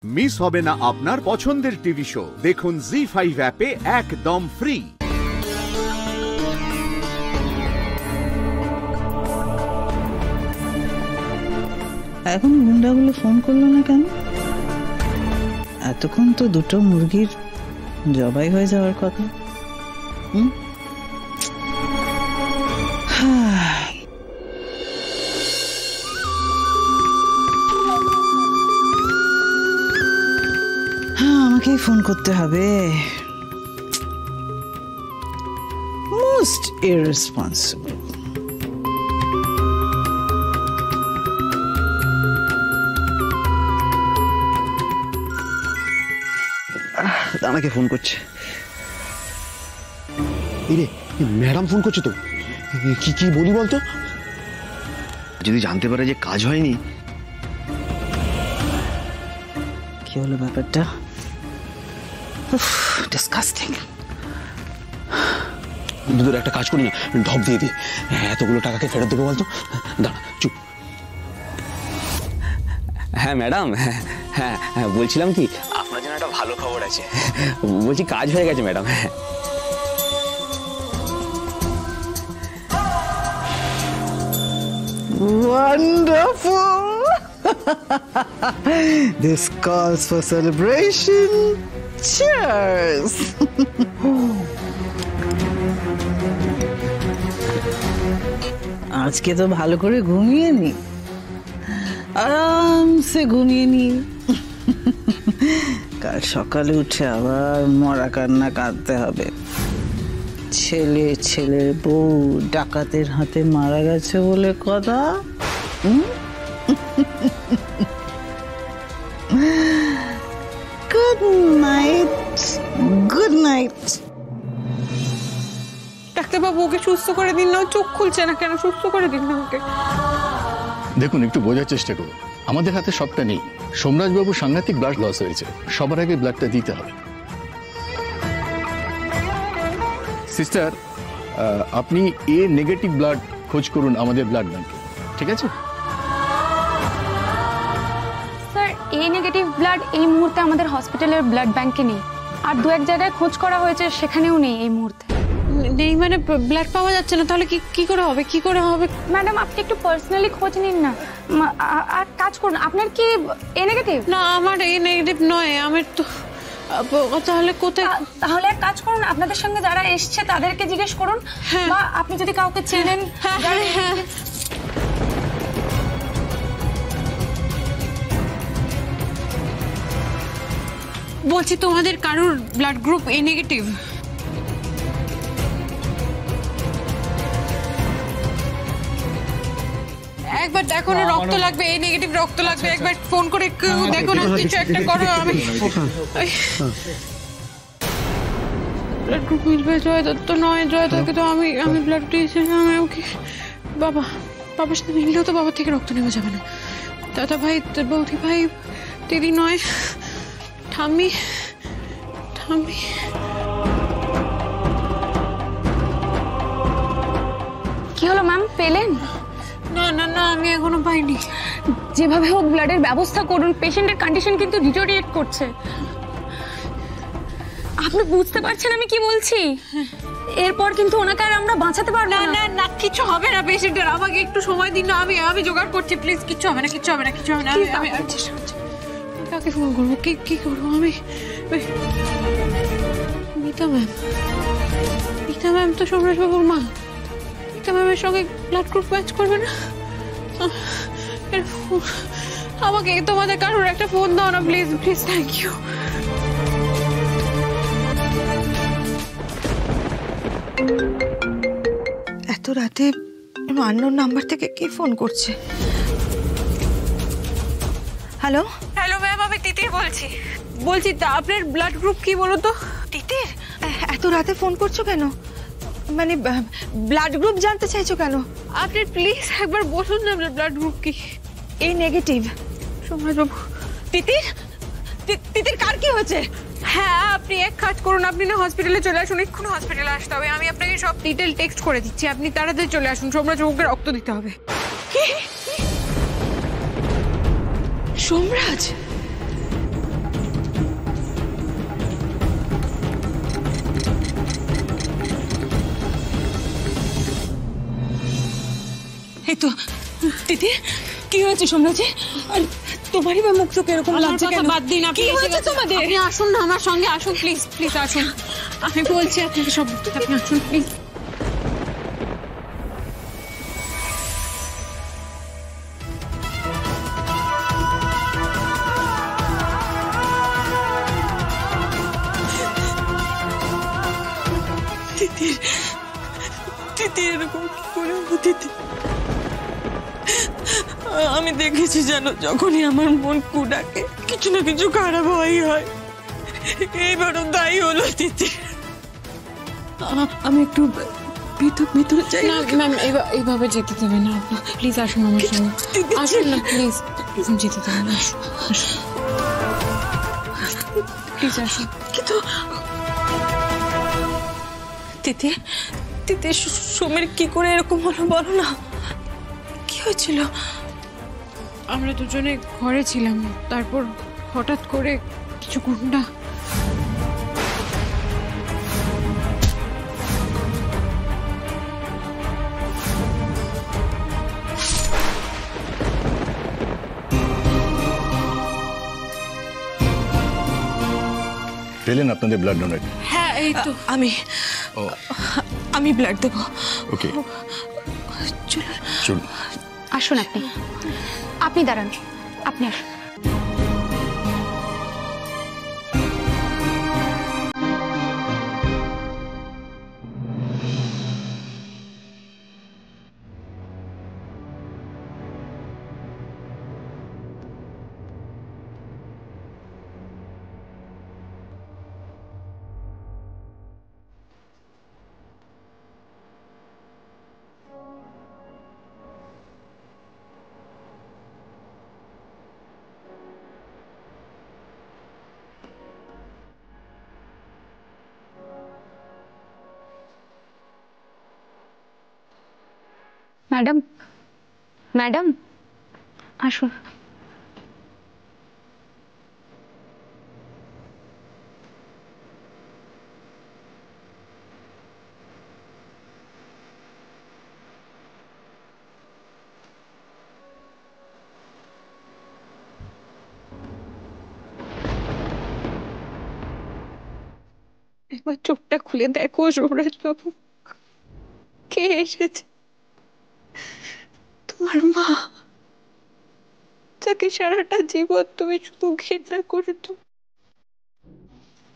Miss হবে না আপনার পছন্দের টিভি শো। দেখুন জি5 অ্যাপে একদম ফ্রি। এখন গুন্ডাগুলো ফোন করলো না কেন? এতক্ষণ তো দুটো মুরগির জবাই হয়ে যাওয়ার কথা। আমাকেই ফোন করতে হবে। Most irresponsible. আমাকে ফোন করছে। ম্যাডাম ফোন করছে তো, কি কি বলি বলতো? যদি জানতে পারে যে কাজ হয়নি। কি হলো ব্যাপারটা? ডিসকাস্টিং। দুধের একটা কাজ করি না, ঢপ দিয়ে দিই। এতগুলো টাকাকে ফেরত দেবো বলতো? দাঁড়া, চুপ। হ্যাঁ ম্যাডাম, হ্যাঁ হ্যাঁ বলছিলাম কি, আপনার জন্য একটা ভালো খবর আছে। বলছি কাজ হয়ে গেছে ম্যাডাম। হ্যাঁ Wonderful! This calls for celebration. Cheers! আজকে তো ভালো করে ঘুমিয়ে নি, আরামসে ঘুমিয়ে নি। কাল সকালে উঠে আবার মরা কান্না কাঁদতে হবে। ছেলের বউ ডাকাতের হাতে মারা গেছে বলে কথা। Good night, good night. ডাক্তারবাবু ওকে সুস্থ করে দিন না, চোখ খুলছে না কেন? সুস্থ করে দিন না ওকে। দেখুন, একটু বোঝার চেষ্টা করুন। আমাদের হাতে সবটা নেই। সোমরাজবাবু সাংঘাতিক ব্লাড লস হয়েছে, সবার আগে ব্লাডটা দিতে হবে। সিস্টার, আপনি এ নেগেটিভ ব্লাড খোঁজ করুন আমাদের ব্লাড ব্যাংকে, ঠিক আছে? স্যার, এ নেগেটিভ ব্লাড এই মুহূর্তে আমাদের হসপিটালের ব্লাড ব্যাংকে নেই, আর দু এক জায়গায় খোঁজ করা হয়েছে, সেখানেও নেই এই মুহূর্তে। নেই মানে ব্লাড পাওয়া যাচ্ছে না? তাহলে কি করে হবে? কি করে হবে? ম্যাডাম, আপনি একটু পার্সোনালি খোঁজ নিন না। আর কাজ করুন। আপনার কি এ নেগেটিভ? না, আমার এ নেগেটিভ নয়। আমার তো তাহলে কোথায়? তাহলে এক কাজ করুন, আপনাদের সঙ্গে যারা এসছে তাদেরকে জিজ্ঞেস করুন, বা আপনি যদি কাউকে চেনেন। হ্যাঁ, বলছি তোমাদের কারোর ব্লাড গ্রুপ এ নেগেটিভ? একবার দেখো না, রক্ত লাগবে, এ নেগেটিভ রক্ত লাগবে। একবার ফোন করে দেখো না, কিছু একটা করো। আমি ব্লাড গ্রুপ মিলবে। জয় দত্ত নয়, জয় দত্তকে তো আমি ব্লাড দিয়েছিলাম। ওকে বাবার সাথে মিললেও তো বাবার থেকে রক্ত নেওয়া যাবে না। দাদা ভাই, বৌদি ভাই, দিদি নয়, ঠাম্মি। কি হলো ম্যাম, পেলেন? না, আমি এখনো পাইনি। যেভাবে হোক ব্লাডের ব্যবস্থা করুন, পেশেন্টের কন্ডিশন কিন্তু ডিটোরিয়েট করছে। আপনি বুঝতে পারছেন আমি কি বলছি? এরপর কিন্তু ওনাকে আর আমরা বাঁচাতে পারবো না। না, কিছু হবে না পেশেন্টের। আমাকে একটু সময় দিন না, আমি জোগাড় করছি। প্লিজ, কিচ্ছু হবে না। আমি চেষ্টা করছি। কাকে ফোন করবো? কি করবো আমি? মিতা ম্যাম তো সোমরাজবাবুর মা। মিতা ম্যামের সঙ্গে ব্লাড গ্রুপ ম্যাচ করবে না? আমাকে তোমাদের কারোর একটা ফোন দাও না, প্লিজ। Thank you. এত রাতে আননোন নাম্বার থেকে কে ফোন করছে? হ্যালো ম্যাম, আমি তিতির বলছি আপনার ব্লাড গ্রুপ কি বলো তো? তিতির, এত রাতে ফোন করছো কেন? মানে ব্লাড গ্রুপ জানতে চাইছো কেন? আপনি প্লিজ একবার বলুন না আপনার ব্লাড গ্রুপ কি? এ নেগেটিভ। সোমরাজবাবু, তিতির কার কি হয়েছে? হ্যাঁ, আপনি এক কাজ করুন, আপনি না হসপিটালে চলে আসুন। এক্ষুনি হসপিটালে আসতে হবে। আমি আপনাকে সব ডিটেল টেক্সট করে দিচ্ছি। আপনি তাড়াতাড়ি চলে আসুন। সোমরাজবাবুকে রক্ত দিতে হবে। কি? সোমরাজ? তো দিদি কি হয়েছে সোমরাজি? আর তোমারই বা মুখ চোখে এরকম লাগছে কেন? বাদ দিন, কি হয়েছে তোমাদের? আপনি আসুন না আমার সঙ্গে, আসুন প্লিজ, প্লিজ আসুন। আমি বলছি আপনাকে সব, আপনি আসুন প্লিজ। দিদি এরকম কি করে হলো দিদি? আমি দেখেছি জানো, যখনই আমার মন কুডাকে কিছু না কিছু খারাপ হয়। এইবারও তাই হলো দিদি। আমি একটু ভিতরে যাই। না ম্যাম, এইভাবে যেতে দেবেন না আপনি, প্লিজ আসুন আমার সঙ্গে, আসুন না প্লিজ, যেতে দেবেন না, প্লিজ আসুন। কিন্তু দিদি দিদি সোমের কি করে এরকম হলো বলো না, কি হয়েছিল? আমরা দুজনে ঘরে ছিলাম, তারপর হঠাৎ করে কিছু গুন্ডা পেলেন আপনাদের ব্লাড ডোনেট? হ্যাঁ এই তো আমি ব্লাড দেবো। ওকে, চলো চলুন। আসুন আপনি, আপনি দাঁড়ান, আপনি আসুন। ম্যাডাম, ম্যাডাম আসুন। একবার চোখটা খুলে দেখো যুবরাজ বাবু, কে এসেছে? তোমার মা, যাকে সারাটা জীবন তুমি শুধু ঘৃণা করেছো,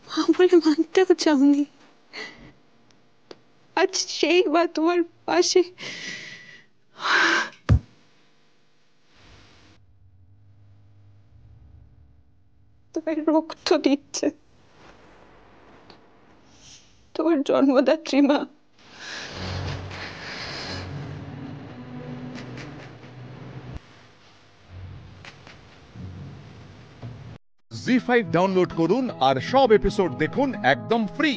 মা বলে মানতেও চাওনি, আজ সেই মা তোমার পাশে তোমার রক্ত দিচ্ছে, তোমার জন্মদাত্রী মা। জি5 ডাউনলোড করুন আর সব এপিসোড দেখুন একদম ফ্রি।